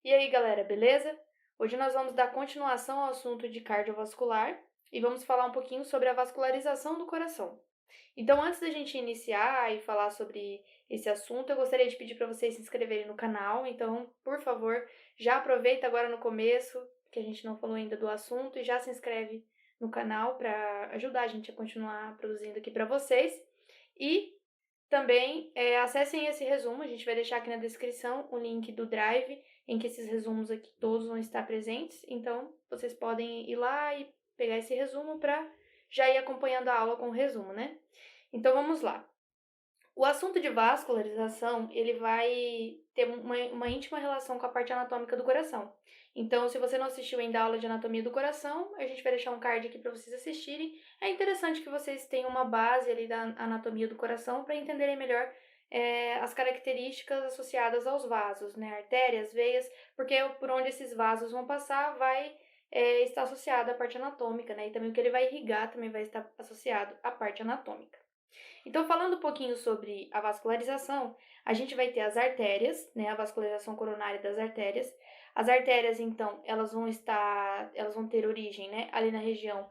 E aí, galera, beleza? Hoje nós vamos dar continuação ao assunto de cardiovascular e vamos falar um pouquinho sobre a vascularização do coração. Então, antes da gente iniciar e falar sobre esse assunto, eu gostaria de pedir para vocês se inscreverem no canal. Então, por favor, já aproveita agora no começo, que a gente não falou ainda do assunto, e já se inscreve no canal para ajudar a gente a continuar produzindo aqui para vocês. E também acessem esse resumo, a gente vai deixar aqui na descrição o link do Drive, em que esses resumos aqui todos vão estar presentes. Então, vocês podem ir lá e pegar esse resumo para já ir acompanhando a aula com o resumo, né? Então, vamos lá. O assunto de vascularização, ele vai ter uma íntima relação com a parte anatômica do coração. Então, se você não assistiu ainda a aula de anatomia do coração, a gente vai deixar um card aqui para vocês assistirem. É interessante que vocês tenham uma base ali da anatomia do coração para entenderem melhor as características associadas aos vasos, né? Artérias, veias, porque por onde esses vasos vão passar vai estar associado à parte anatômica, né? E também o que ele vai irrigar também vai estar associado à parte anatômica. Então, falando um pouquinho sobre a vascularização, a gente vai ter as artérias, né, a vascularização coronária das artérias. As artérias, então, elas vão ter origem, né, ali na região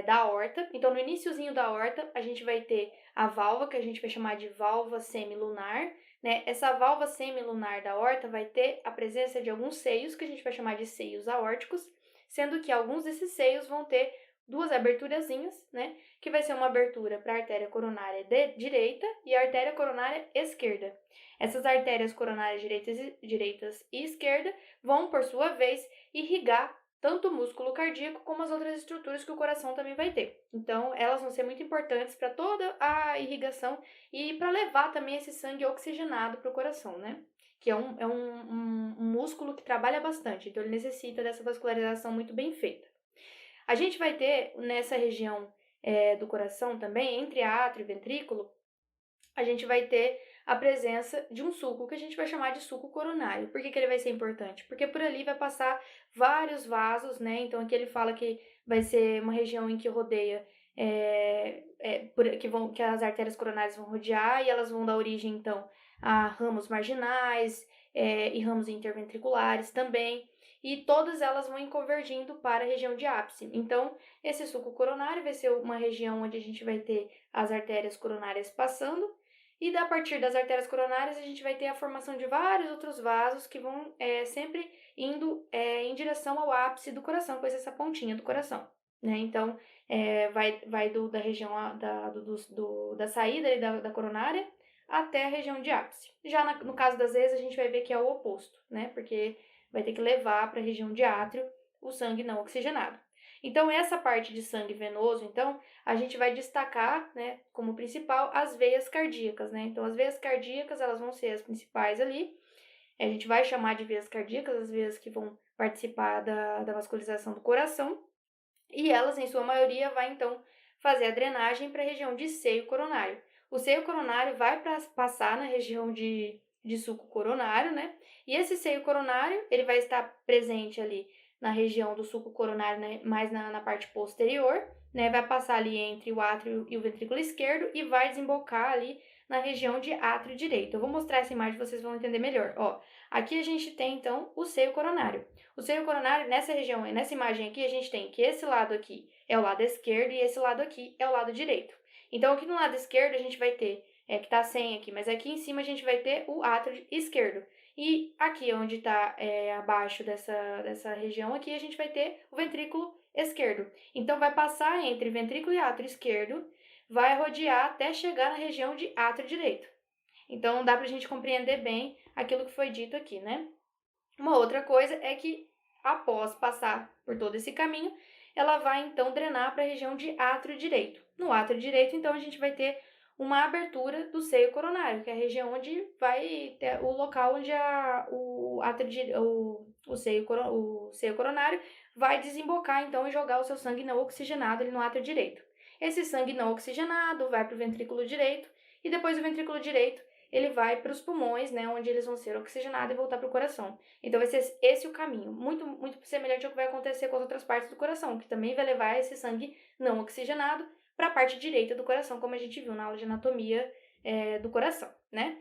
da aorta. Então, no iniciozinho da aorta, a gente vai ter a válvula, que a gente vai chamar de válvula semilunar, né? Essa válvula semilunar da aorta vai ter a presença de alguns seios, que a gente vai chamar de seios aórticos, sendo que alguns desses seios vão ter duas aberturazinhas, né? Que vai ser uma abertura para a artéria coronária direita e a artéria coronária esquerda. Essas artérias coronárias direitas e esquerda vão, por sua vez, irrigar tanto o músculo cardíaco como as outras estruturas que o coração também vai ter. Então, elas vão ser muito importantes para toda a irrigação e para levar também esse sangue oxigenado para o coração, né? Que é um músculo que trabalha bastante, então ele necessita dessa vascularização muito bem feita. A gente vai ter nessa região do coração também, entre átrio e ventrículo, a gente vai ter a presença de um suco que a gente vai chamar de suco coronário. Por que ele vai ser importante? Porque por ali vai passar vários vasos, né? Então aqui ele fala que vai ser uma região em que rodeia, que as artérias coronárias vão rodear e elas vão dar origem, então, a ramos marginais e ramos interventriculares também. E todas elas vão convergindo para a região de ápice. Então, esse suco coronário vai ser uma região onde a gente vai ter as artérias coronárias passando, e a partir das artérias coronárias a gente vai ter a formação de vários outros vasos que vão sempre indo em direção ao ápice do coração, com essa pontinha do coração, né? Então, vai da região da saída da coronária até a região de ápice. Já no caso das vezes, a gente vai ver que é o oposto, né? Porque vai ter que levar para a região de átrio o sangue não oxigenado. Então, essa parte de sangue venoso, então, a gente vai destacar, né, como principal as veias cardíacas, né? Então, as veias cardíacas, elas vão ser as principais ali. A gente vai chamar de veias cardíacas as veias que vão participar da vascularização do coração. E elas, em sua maioria, vai, então, fazer a drenagem para a região de seio coronário. O seio coronário vai passar na região de suco coronário, né? E esse seio coronário, ele vai estar presente ali na região do suco coronário, né? Mais na parte posterior, né? Vai passar ali entre o átrio e o ventrículo esquerdo e vai desembocar ali na região de átrio direito. Eu vou mostrar essa imagem, vocês vão entender melhor. Ó, aqui a gente tem, então, o seio coronário. O seio coronário, nessa região, nessa imagem aqui, a gente tem que esse lado aqui é o lado esquerdo e esse lado aqui é o lado direito. Então, aqui no lado esquerdo, a gente vai ter, que tá sem aqui, mas aqui em cima a gente vai ter o átrio esquerdo. E aqui, onde tá abaixo dessa região aqui, a gente vai ter o ventrículo esquerdo. Então, vai passar entre ventrículo e átrio esquerdo, vai rodear até chegar na região de átrio direito. Então, dá pra gente compreender bem aquilo que foi dito aqui, né? Uma outra coisa é que, após passar por todo esse caminho, ela vai, então, drenar para a região de átrio direito. No átrio direito, então, a gente vai ter uma abertura do seio coronário, que é a região onde vai ter o local onde o seio coronário vai desembocar, então, e jogar o seu sangue não oxigenado ali no átrio direito. Esse sangue não oxigenado vai para o ventrículo direito, e depois do ventrículo direito, ele vai para os pulmões, né, onde eles vão ser oxigenados e voltar para o coração. Então, vai ser esse o caminho, muito, muito semelhante ao que vai acontecer com as outras partes do coração, que também vai levar esse sangue não oxigenado para a parte direita do coração, como a gente viu na aula de anatomia do coração, né?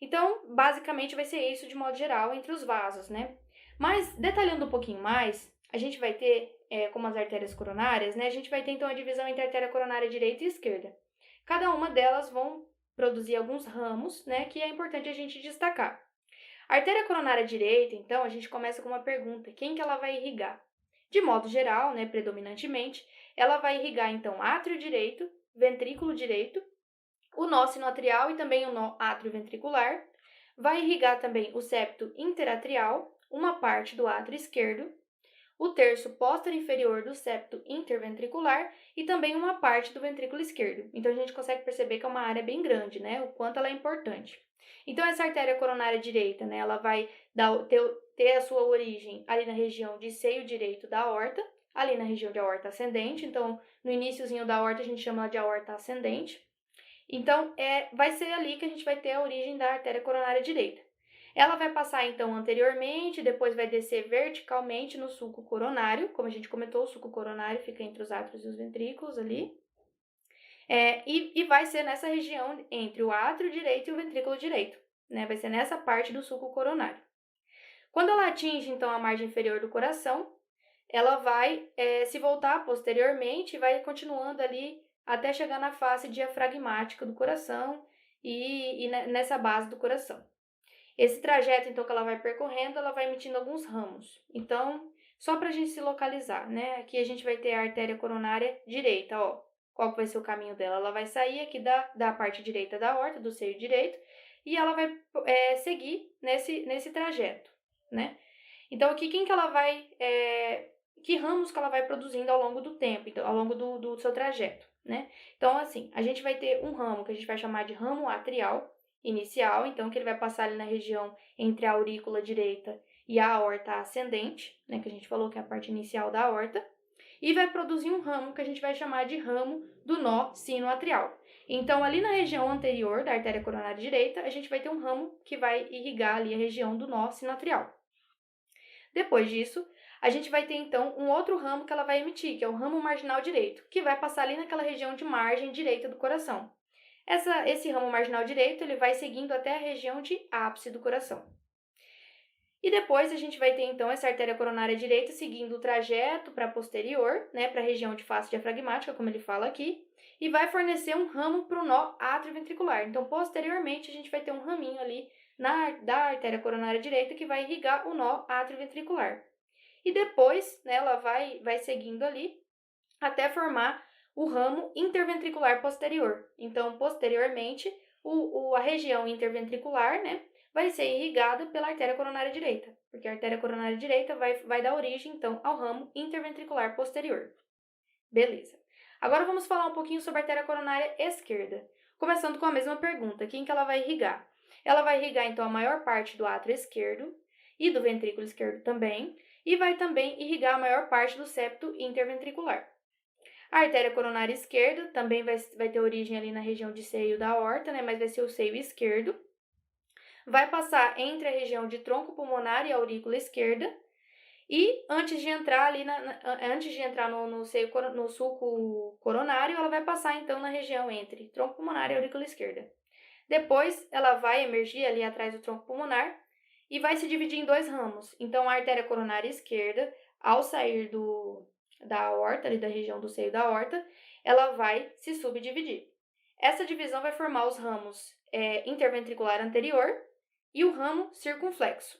Então, basicamente, vai ser isso de modo geral entre os vasos, né? Mas, detalhando um pouquinho mais, a gente vai ter, como as artérias coronárias, né? A gente vai ter, então, a divisão entre artéria coronária direita e esquerda. Cada uma delas vão produzir alguns ramos, né? Que é importante a gente destacar. A artéria coronária direita, então, a gente começa com uma pergunta: quem que ela vai irrigar? De modo geral, né, predominantemente, ela vai irrigar, então, átrio direito, ventrículo direito, o nó sinoatrial e também o nó atrioventricular. Vai irrigar também o septo interatrial, uma parte do átrio esquerdo, o terço posterior-inferior do septo interventricular e também uma parte do ventrículo esquerdo. Então, a gente consegue perceber que é uma área bem grande, né? O quanto ela é importante. Então, essa artéria coronária direita, né? Ela vai ter a sua origem ali na região de seio direito da aorta, ali na região de aorta ascendente. Então, no iniciozinho da aorta, a gente chama ela de aorta ascendente. Então, vai ser ali que a gente vai ter a origem da artéria coronária direita. Ela vai passar, então, anteriormente, depois vai descer verticalmente no sulco coronário. Como a gente comentou, o sulco coronário fica entre os átrios e os ventrículos ali. E vai ser nessa região entre o átrio direito e o ventrículo direito, né? Vai ser nessa parte do sulco coronário. Quando ela atinge, então, a margem inferior do coração, ela vai se voltar posteriormente e vai continuando ali até chegar na face diafragmática do coração e nessa base do coração. Esse trajeto, então, que ela vai percorrendo, ela vai emitindo alguns ramos. Então, só para a gente se localizar, né? Aqui a gente vai ter a artéria coronária direita, ó. Qual que vai ser o caminho dela? Ela vai sair aqui da parte direita da aorta, do seio direito, e ela vai seguir nesse trajeto, né? Então, aqui, quem que ela vai... que ramos que ela vai produzindo ao longo do tempo, então, ao longo do seu trajeto, né? Então, assim, a gente vai ter um ramo que a gente vai chamar de ramo atrial, inicial, então, que ele vai passar ali na região entre a aurícula direita e a aorta ascendente, né, que a gente falou que é a parte inicial da aorta, e vai produzir um ramo que a gente vai chamar de ramo do nó sinoatrial. Então, ali na região anterior da artéria coronária direita, a gente vai ter um ramo que vai irrigar ali a região do nó sinoatrial. Depois disso, a gente vai ter, então, um outro ramo que ela vai emitir, que é o ramo marginal direito, que vai passar ali naquela região de margem direita do coração. Esse ramo marginal direito, ele vai seguindo até a região de ápice do coração. E depois a gente vai ter, então, essa artéria coronária direita seguindo o trajeto para posterior, né, para a região de face diafragmática, como ele fala aqui, e vai fornecer um ramo para o nó atrioventricular. Então, posteriormente, a gente vai ter um raminho ali da artéria coronária direita que vai irrigar o nó atrioventricular. E depois, né, ela vai seguindo ali até formar o ramo interventricular posterior. Então, posteriormente, a região interventricular, né, vai ser irrigada pela artéria coronária direita, porque a artéria coronária direita vai dar origem, então, ao ramo interventricular posterior. Beleza. Agora vamos falar um pouquinho sobre a artéria coronária esquerda, começando com a mesma pergunta: quem que ela vai irrigar? Ela vai irrigar, então, a maior parte do átrio esquerdo e do ventrículo esquerdo também, e vai também irrigar a maior parte do septo interventricular. A artéria coronária esquerda também vai ter origem ali na região de seio da aorta, né? Mas vai ser o seio esquerdo. Vai passar entre a região de tronco pulmonar e a aurícula esquerda. E antes de entrar ali no sulco coronário, ela vai passar então na região entre tronco pulmonar e aurícula esquerda. Depois ela vai emergir ali atrás do tronco pulmonar e vai se dividir em dois ramos. Então a artéria coronária esquerda, ao sair da aorta, ali da região do seio da aorta, ela vai se subdividir. Essa divisão vai formar os ramos interventricular anterior e o ramo circunflexo.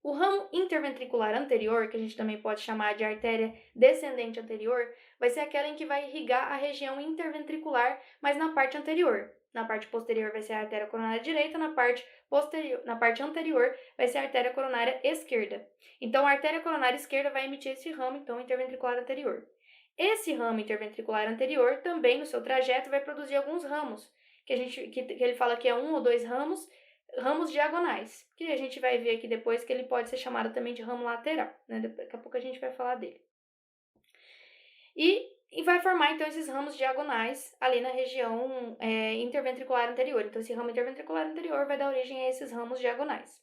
O ramo interventricular anterior, que a gente também pode chamar de artéria descendente anterior, vai ser aquela em que vai irrigar a região interventricular, mas na parte anterior. Na parte posterior vai ser a artéria coronária direita, na parte anterior vai ser a artéria coronária esquerda. Então, a artéria coronária esquerda vai emitir esse ramo, então, interventricular anterior. Esse ramo interventricular anterior também, no seu trajeto, vai produzir alguns ramos, que ele fala que é um ou dois ramos diagonais, que a gente vai ver aqui depois que ele pode ser chamado também de ramo lateral, né? Daqui a pouco a gente vai falar dele. E vai formar, então, esses ramos diagonais ali na região interventricular anterior. Então, esse ramo interventricular anterior vai dar origem a esses ramos diagonais.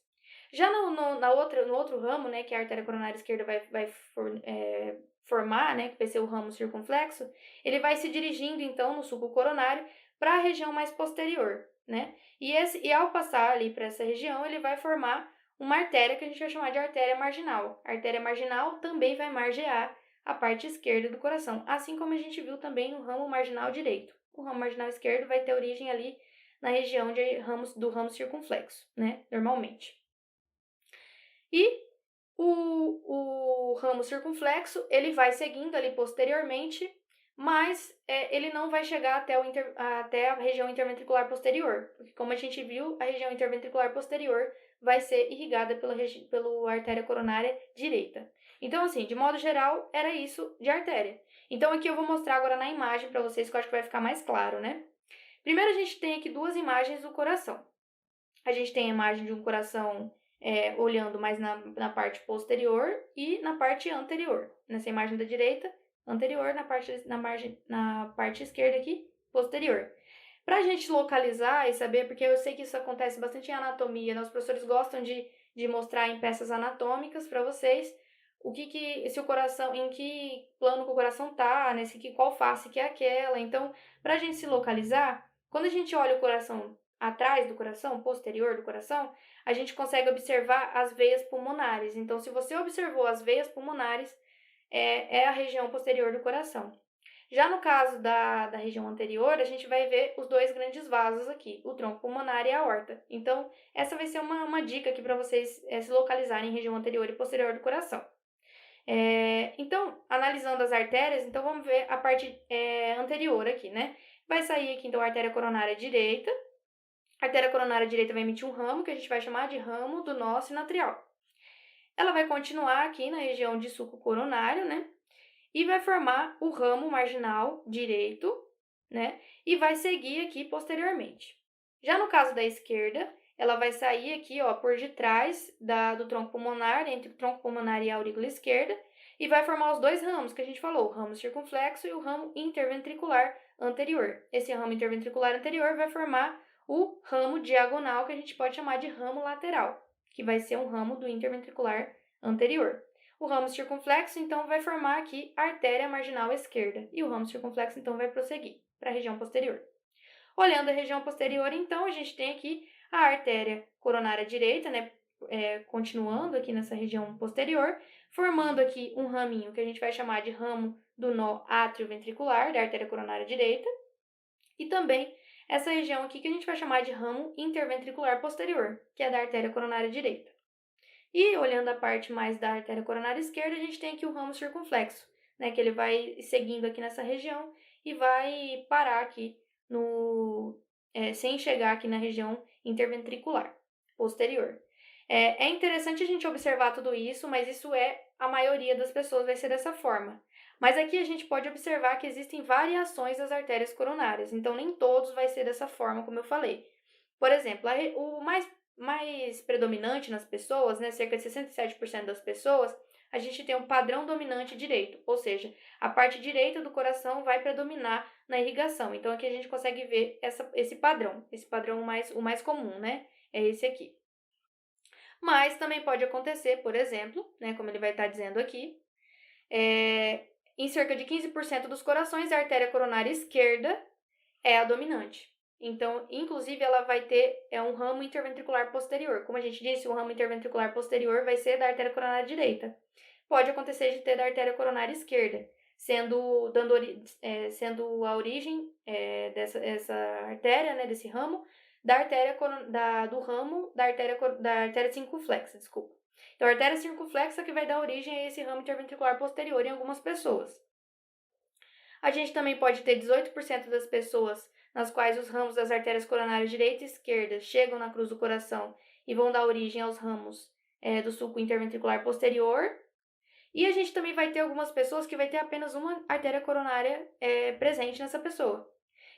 Já no outro ramo, né, que a artéria coronária esquerda vai formar, né, que vai ser o ramo circunflexo, ele vai se dirigindo, então, no sulco coronário para a região mais posterior, né? E ao passar ali para essa região, ele vai formar uma artéria que a gente vai chamar de artéria marginal. A artéria marginal também vai margear a parte esquerda do coração, assim como a gente viu também no ramo marginal direito. O ramo marginal esquerdo vai ter origem ali na região do ramo circunflexo, né, normalmente. E o ramo circunflexo, ele vai seguindo ali posteriormente, mas ele não vai chegar até a região interventricular posterior, porque como a gente viu, a região interventricular posterior vai ser irrigada pela artéria coronária direita. Então, assim, de modo geral, era isso de artéria. Então, aqui eu vou mostrar agora na imagem para vocês, que eu acho que vai ficar mais claro, né? Primeiro, a gente tem aqui duas imagens do coração. A gente tem a imagem de um coração olhando mais na parte posterior e na parte anterior. Nessa imagem da direita, anterior, na parte esquerda aqui, posterior. Para a gente localizar e saber, porque eu sei que isso acontece bastante em anatomia, né? Os professores gostam de mostrar em peças anatômicas para vocês se o coração, em que plano que o coração tá, né? Qual face que é aquela. Então, para a gente se localizar, quando a gente olha o coração atrás do coração, posterior do coração, a gente consegue observar as veias pulmonares. Então, se você observou as veias pulmonares, é a região posterior do coração. Já no caso da região anterior, a gente vai ver os dois grandes vasos aqui, o tronco pulmonar e a aorta. Então, essa vai ser uma dica aqui para vocês se localizarem em região anterior e posterior do coração. Então, analisando as artérias, então vamos ver a parte anterior aqui, né? Vai sair aqui, então, a artéria coronária direita. A artéria coronária direita vai emitir um ramo, que a gente vai chamar de ramo do nó sinoatrial. Ela vai continuar aqui na região de sulco coronário, né? E vai formar o ramo marginal direito, né? E vai seguir aqui posteriormente. Já no caso da esquerda, ela vai sair aqui, ó, por detrás do tronco pulmonar, entre o tronco pulmonar e a aurícula esquerda, e vai formar os dois ramos que a gente falou, o ramo circunflexo e o ramo interventricular anterior. Esse ramo interventricular anterior vai formar o ramo diagonal, que a gente pode chamar de ramo lateral, que vai ser um ramo do interventricular anterior. O ramo circunflexo, então, vai formar aqui a artéria marginal esquerda. E o ramo circunflexo, então, vai prosseguir para a região posterior. Olhando a região posterior, então, a gente tem aqui a artéria coronária direita, né? Continuando aqui nessa região posterior, formando aqui um raminho que a gente vai chamar de ramo do nó atrioventricular, da artéria coronária direita. E também essa região aqui que a gente vai chamar de ramo interventricular posterior, que é da artéria coronária direita. E olhando a parte mais da artéria coronária esquerda, a gente tem aqui o ramo circunflexo, né, que ele vai seguindo aqui nessa região e vai parar aqui sem chegar aqui na região interventricular posterior. É interessante a gente observar tudo isso, mas a maioria das pessoas vai ser dessa forma. Mas aqui a gente pode observar que existem variações das artérias coronárias, então nem todos vai ser dessa forma, como eu falei. Por exemplo, o mais predominante nas pessoas, né, cerca de 67% das pessoas, a gente tem um padrão dominante direito, ou seja, a parte direita do coração vai predominar na irrigação. Então, aqui a gente consegue ver esse padrão o mais comum, né, é esse aqui. Mas também pode acontecer, por exemplo, né, como ele vai estar dizendo aqui, em cerca de 15% dos corações, a artéria coronária esquerda é a dominante. Então, inclusive, ela vai ter um ramo interventricular posterior. Como a gente disse, o ramo interventricular posterior vai ser da artéria coronária direita. Pode acontecer de ter da artéria coronária esquerda, sendo a origem dessa artéria, né, desse ramo, da artéria circunflexa, desculpa. Então, a artéria circunflexa que vai dar origem a esse ramo interventricular posterior em algumas pessoas. A gente também pode ter 18% das pessoas nas quais os ramos das artérias coronárias direita e esquerda chegam na cruz do coração e vão dar origem aos ramos do sulco interventricular posterior. E a gente também vai ter algumas pessoas que vai ter apenas uma artéria coronária presente nessa pessoa.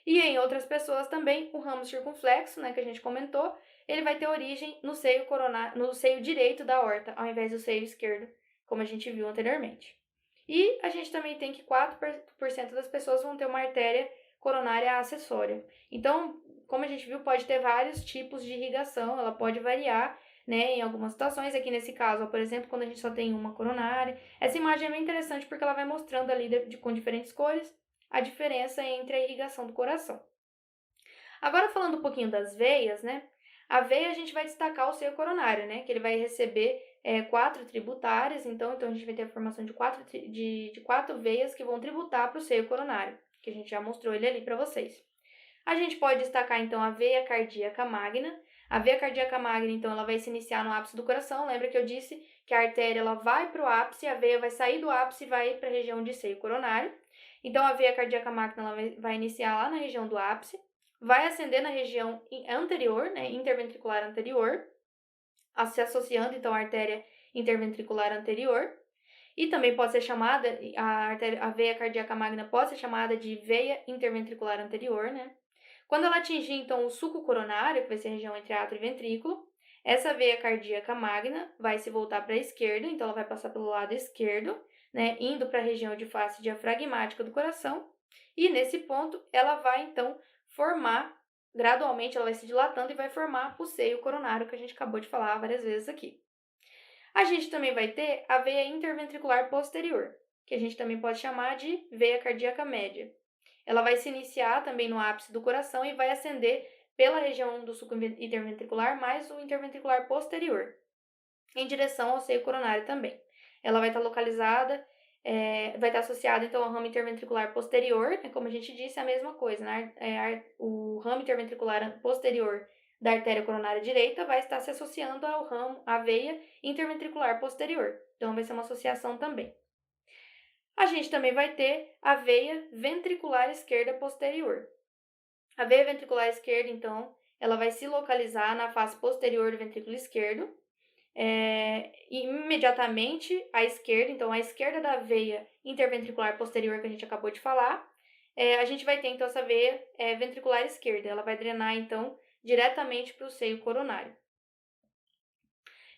E em outras pessoas também, o ramo circunflexo, né, que a gente comentou, ele vai ter origem no seio direito da aorta, ao invés do seio esquerdo, como a gente viu anteriormente. E a gente também tem que 4% das pessoas vão ter uma artéria coronária acessória. Então, como a gente viu, pode ter vários tipos de irrigação, ela pode variar, né, em algumas situações. Aqui nesse caso, por exemplo, quando a gente só tem uma coronária. Essa imagem é bem interessante porque ela vai mostrando ali com diferentes cores a diferença entre a irrigação do coração. Agora, falando um pouquinho das veias, né? A veia a gente vai destacar o seio coronário, né? Que ele vai receber 4 tributárias, então a gente vai ter a formação de 4 veias que vão tributar para o seio coronário, que a gente já mostrou ele ali para vocês. A gente pode destacar, então, a veia cardíaca magna. A veia cardíaca magna, então, ela vai se iniciar no ápice do coração. Lembra que eu disse que a artéria ela vai para o ápice, a veia vai sair do ápice e vai para a região de seio coronário. Então, a veia cardíaca magna ela vai iniciar lá na região do ápice, vai ascender na região anterior, né, interventricular anterior, se associando, então, à artéria interventricular anterior. E também pode ser chamada, a veia cardíaca magna pode ser chamada de veia interventricular anterior, né? Quando ela atingir, então, o sulco coronário, que vai ser a região entre átrio e ventrículo, essa veia cardíaca magna vai se voltar para a esquerda, então ela vai passar pelo lado esquerdo, né, indo para a região de face diafragmática do coração, e nesse ponto ela vai, então, formar, gradualmente ela vai se dilatando e vai formar o seio coronário, que a gente acabou de falar várias vezes aqui. A gente também vai ter a veia interventricular posterior, que a gente também pode chamar de veia cardíaca média. Ela vai se iniciar também no ápice do coração e vai ascender pela região do sulco interventricular mais o interventricular posterior, em direção ao seio coronário também. Ela vai estar localizada, vai estar associada então ao ramo interventricular posterior, né, como a gente disse, a mesma coisa, né? O ramo interventricular posterior da artéria coronária direita vai estar se associando ao ramo, à veia interventricular posterior. Então, vai ser uma associação também. A gente também vai ter a veia ventricular esquerda posterior. A veia ventricular esquerda, então, ela vai se localizar na face posterior do ventrículo esquerdo, imediatamente à esquerda, então à esquerda da veia interventricular posterior que a gente acabou de falar, a gente vai ter então essa veia ventricular esquerda, ela vai drenar então diretamente para o seio coronário.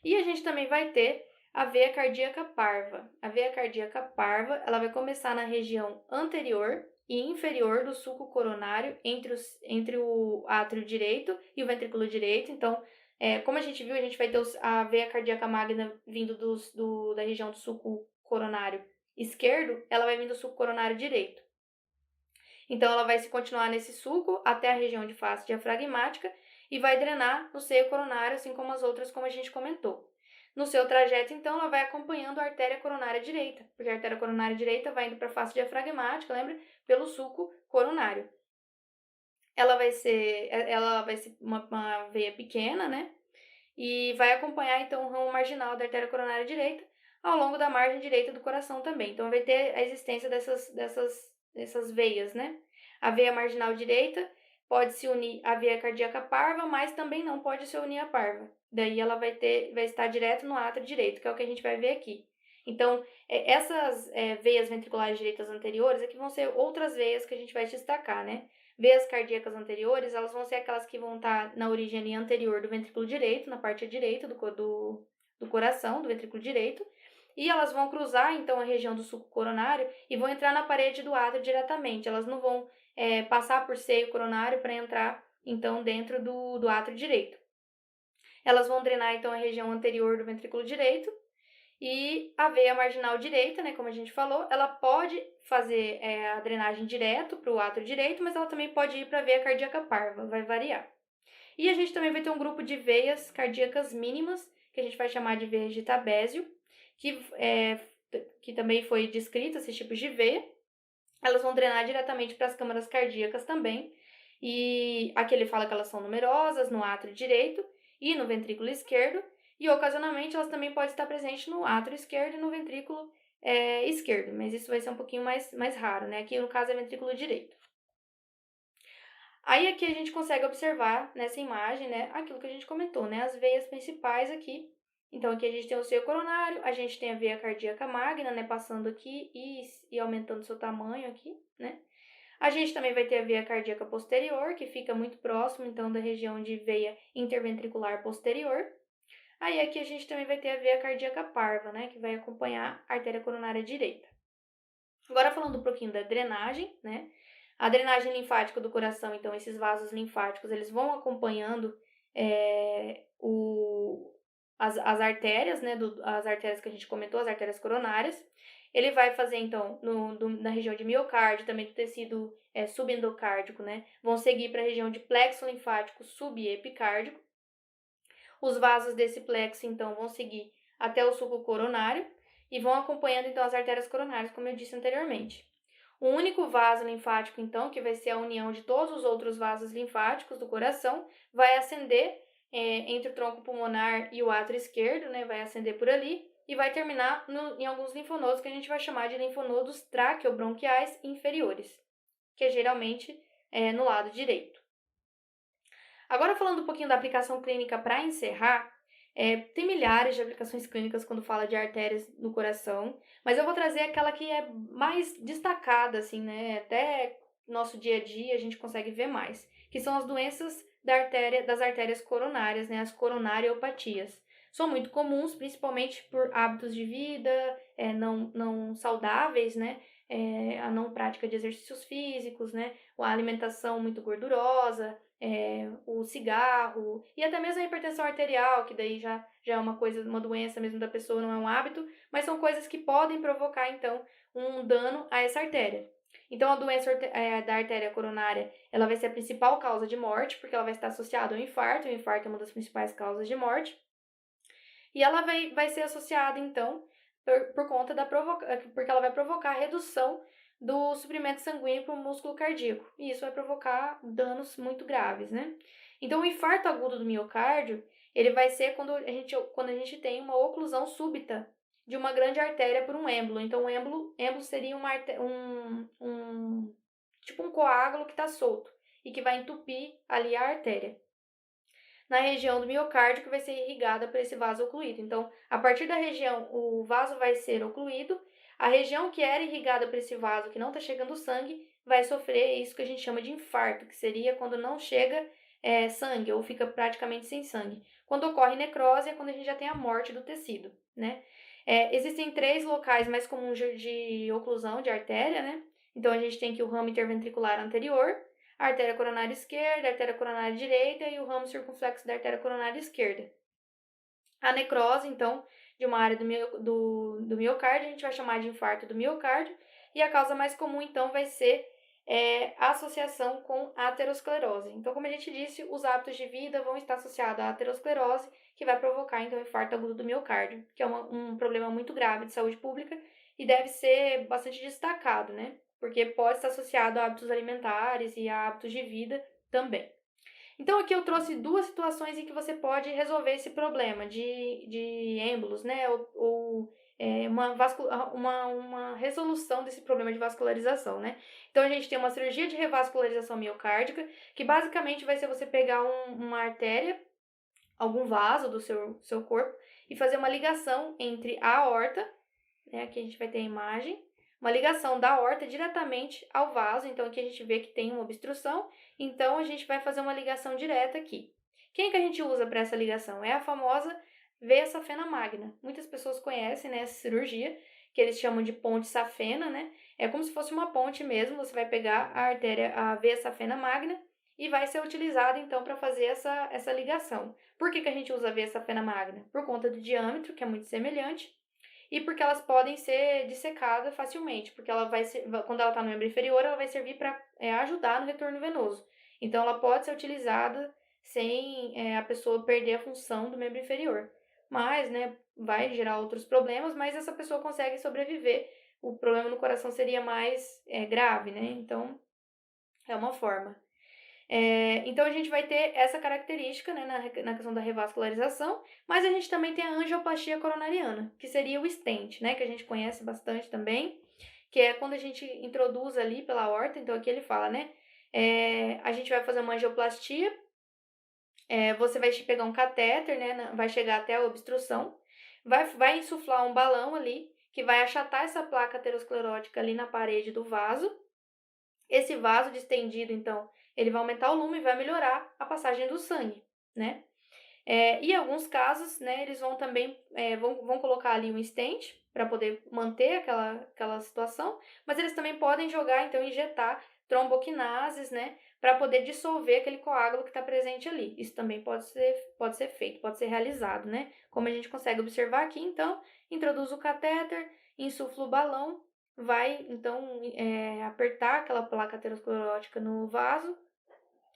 E a gente também vai ter a veia cardíaca parva. A veia cardíaca parva, ela vai começar na região anterior e inferior do sulco coronário, entre o átrio direito e o ventrículo direito. Então, como a gente viu, a gente vai ter a veia cardíaca magna vindo da região do sulco coronário esquerdo, ela vai vir do sulco coronário direito. Então, ela vai se continuar nesse sulco até a região de face diafragmática e vai drenar no seio coronário, assim como as outras, como a gente comentou. No seu trajeto, então, ela vai acompanhando a artéria coronária direita, porque a artéria coronária direita vai indo para a face diafragmática, lembra? Pelo sulco coronário. Ela vai ser uma veia pequena, né? E vai acompanhar, então, o ramo marginal da artéria coronária direita ao longo da margem direita do coração também. Então, vai ter a existência dessas veias, né? A veia marginal direita pode se unir à veia cardíaca parva, mas também não pode se unir à parva. Daí ela vai estar direto no átrio direito, que é o que a gente vai ver aqui. Então, essas veias ventriculares direitas anteriores aqui vão ser outras veias que a gente vai destacar, né? Veias cardíacas anteriores, elas vão ser aquelas que vão estar na origem ali anterior do ventrículo direito, na parte direita do coração, do ventrículo direito, e elas vão cruzar, então, a região do sulco coronário e vão entrar na parede do átrio diretamente. Elas não vão passar por seio coronário para entrar, então, dentro do átrio direito. Elas vão drenar, então, a região anterior do ventrículo direito e a veia marginal direita, né, como a gente falou, ela pode fazer a drenagem direto para o átrio direito, mas ela também pode ir para a veia cardíaca parva, vai variar. E a gente também vai ter um grupo de veias cardíacas mínimas, que a gente vai chamar de veias de Tabésio, que também foi descrito, esses tipos de veia. Elas vão drenar diretamente para as câmaras cardíacas também. E aqui ele fala que elas são numerosas no átrio direito e no ventrículo esquerdo. E ocasionalmente elas também podem estar presentes no átrio esquerdo e no ventrículo esquerdo. Mas isso vai ser um pouquinho mais raro, né? Aqui no caso é ventrículo direito. Aí aqui a gente consegue observar nessa imagem, né, aquilo que a gente comentou, né, as veias principais aqui. Então aqui a gente tem o seio coronário, a gente tem a veia cardíaca magna, né, passando aqui e aumentando seu tamanho aqui, né. A gente também vai ter a veia cardíaca posterior, que fica muito próximo, então, da região de veia interventricular posterior. Aí aqui a gente também vai ter a veia cardíaca parva, né, que vai acompanhar a artéria coronária direita. Agora falando um pouquinho da drenagem, né, a drenagem linfática do coração, então, esses vasos linfáticos, eles vão acompanhando as artérias, né, as artérias que a gente comentou, as artérias coronárias. Ele vai fazer, então, na região de miocárdio, também do tecido subendocárdico, né, vão seguir para a região de plexo linfático subepicárdico. Os vasos desse plexo, então, vão seguir até o sulco coronário e vão acompanhando, então, as artérias coronárias, como eu disse anteriormente. O único vaso linfático, então, que vai ser a união de todos os outros vasos linfáticos do coração, vai ascender entre o tronco pulmonar e o átrio esquerdo, né? Vai ascender por ali e vai terminar em alguns linfonodos que a gente vai chamar de linfonodos traqueobronquiais inferiores, que é geralmente no lado direito. Agora, falando um pouquinho da aplicação clínica para encerrar, tem milhares de aplicações clínicas quando fala de artérias no coração, mas eu vou trazer aquela que é mais destacada, assim, né? Até nosso dia a dia a gente consegue ver mais, que são as doenças das artérias coronárias, né? As coronariopatias. São muito comuns, principalmente por hábitos de vida não saudáveis, né? A não prática de exercícios físicos, né? A alimentação muito gordurosa, o cigarro e até mesmo a hipertensão arterial, que daí já é uma coisa, uma doença mesmo da pessoa, não é um hábito, mas são coisas que podem provocar, então, um dano a essa artéria. Então, a doença da artéria coronária, ela vai ser a principal causa de morte, porque ela vai estar associada ao infarto. O infarto é uma das principais causas de morte. E ela vai ser associada, então, por conta porque ela vai provocar a redução do suprimento sanguíneo para o músculo cardíaco. E isso vai provocar danos muito graves, né? Então, o infarto agudo do miocárdio, ele vai ser quando a gente tem uma oclusão súbita de uma grande artéria por um êmbolo. Então, o êmbolo seria tipo um coágulo que está solto e que vai entupir ali a artéria na região do miocárdio, que vai ser irrigada por esse vaso ocluído. Então, a partir da região, o vaso vai ser ocluído, a região que era irrigada por esse vaso, que não está chegando sangue, vai sofrer isso que a gente chama de infarto, que seria quando não chega sangue, ou fica praticamente sem sangue. Quando ocorre necrose, é quando a gente já tem a morte do tecido, né? Existem 3 locais mais comuns de oclusão de artéria, né? Então, a gente tem aqui o ramo interventricular anterior, a artéria coronária esquerda, a artéria coronária direita e o ramo circunflexo da artéria coronária esquerda. A necrose, então, de uma área do miocárdio, a gente vai chamar de infarto do miocárdio, e a causa mais comum, então, vai ser a associação com aterosclerose. Então, como a gente disse, os hábitos de vida vão estar associados à aterosclerose, que vai provocar, então, o infarto agudo do miocárdio, que é um problema muito grave de saúde pública e deve ser bastante destacado, né? Porque pode estar associado a hábitos alimentares e a hábitos de vida também. Então, aqui eu trouxe 2 situações em que você pode resolver esse problema de êmbolos, né? Ou uma resolução desse problema de vascularização, né? Então, a gente tem uma cirurgia de revascularização miocárdica, que basicamente vai ser você pegar uma artéria, algum vaso do seu corpo, e fazer uma ligação entre a aorta, né? Aqui a gente vai ter a imagem, uma ligação da aorta diretamente ao vaso. Então, aqui a gente vê que tem uma obstrução, então a gente vai fazer uma ligação direta aqui. Quem que a gente usa para essa ligação? É a famosa veia safena magna. Muitas pessoas conhecem, né, essa cirurgia, que eles chamam de ponte safena, né? É como se fosse uma ponte mesmo, você vai pegar a veia safena magna e vai ser utilizada, então, para fazer essa ligação. Por que a gente usa a veia safena magna? Por conta do diâmetro, que é muito semelhante, e porque elas podem ser dissecadas facilmente, porque quando ela está no membro inferior, ela vai servir para ajudar no retorno venoso. Então, ela pode ser utilizada sem a pessoa perder a função do membro inferior. Mas, né, vai gerar outros problemas, mas essa pessoa consegue sobreviver. O problema no coração seria mais grave, né? Então, é uma forma. Então, a gente vai ter essa característica, né, na questão da revascularização, mas a gente também tem a angioplastia coronariana, que seria o stent, né, que a gente conhece bastante também, que é quando a gente introduz ali pela aorta. Então, aqui ele fala, né, a gente vai fazer uma angioplastia, você vai pegar um catéter, né, vai chegar até a obstrução, vai insuflar um balão ali, que vai achatar essa placa aterosclerótica ali na parede do vaso. Esse vaso distendido, então, ele vai aumentar o lume e vai melhorar a passagem do sangue, né? E em alguns casos, né, eles vão também vão colocar ali um stent para poder manter aquela situação, mas eles também podem jogar, então, injetar tromboquinases, né, para poder dissolver aquele coágulo que está presente ali. Isso também pode ser feito, pode ser realizado, né? Como a gente consegue observar aqui, então, introduz o catéter, insufla o balão, vai, então, apertar aquela placa aterosclerótica no vaso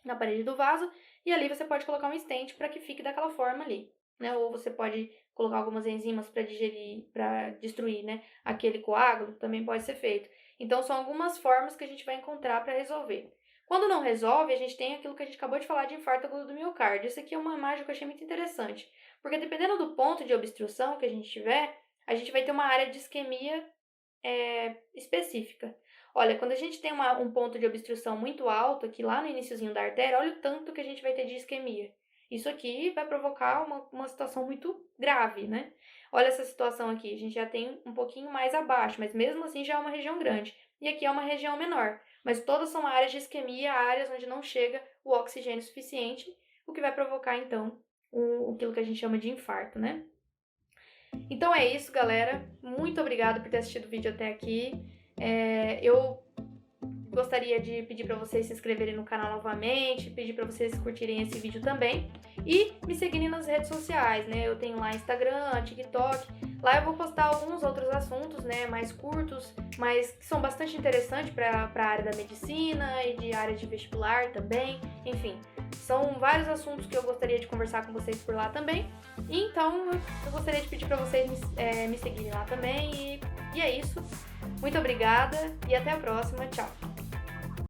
na parede do vaso, e ali você pode colocar um stent para que fique daquela forma ali, né? Ou você pode colocar algumas enzimas para digerir, para destruir, né, aquele coágulo, também pode ser feito. Então são algumas formas que a gente vai encontrar para resolver. Quando não resolve, a gente tem aquilo que a gente acabou de falar de infarto agudo do miocárdio. Isso aqui é uma imagem que eu achei muito interessante, porque dependendo do ponto de obstrução que a gente tiver, a gente vai ter uma área de isquemia específica. Olha, quando a gente tem um ponto de obstrução muito alto, aqui lá no iniciozinho da artéria, olha o tanto que a gente vai ter de isquemia. Isso aqui vai provocar uma situação muito grave, né? Olha essa situação aqui, a gente já tem um pouquinho mais abaixo, mas mesmo assim já é uma região grande. E aqui é uma região menor. Mas todas são áreas de isquemia, áreas onde não chega o oxigênio suficiente, o que vai provocar, então, aquilo que a gente chama de infarto, né? Então é isso, galera. Muito obrigada por ter assistido o vídeo até aqui. Eu gostaria de pedir para vocês se inscreverem no canal novamente, pedir para vocês curtirem esse vídeo também e me seguirem nas redes sociais, né? Eu tenho lá Instagram, TikTok. Lá eu vou postar alguns outros assuntos, né, mais curtos, mas que são bastante interessantes para a área da medicina e de área de vestibular também. Enfim, são vários assuntos que eu gostaria de conversar com vocês por lá também. Então, eu gostaria de pedir para vocês me seguirem lá também. E é isso. Muito obrigada e até a próxima. Tchau!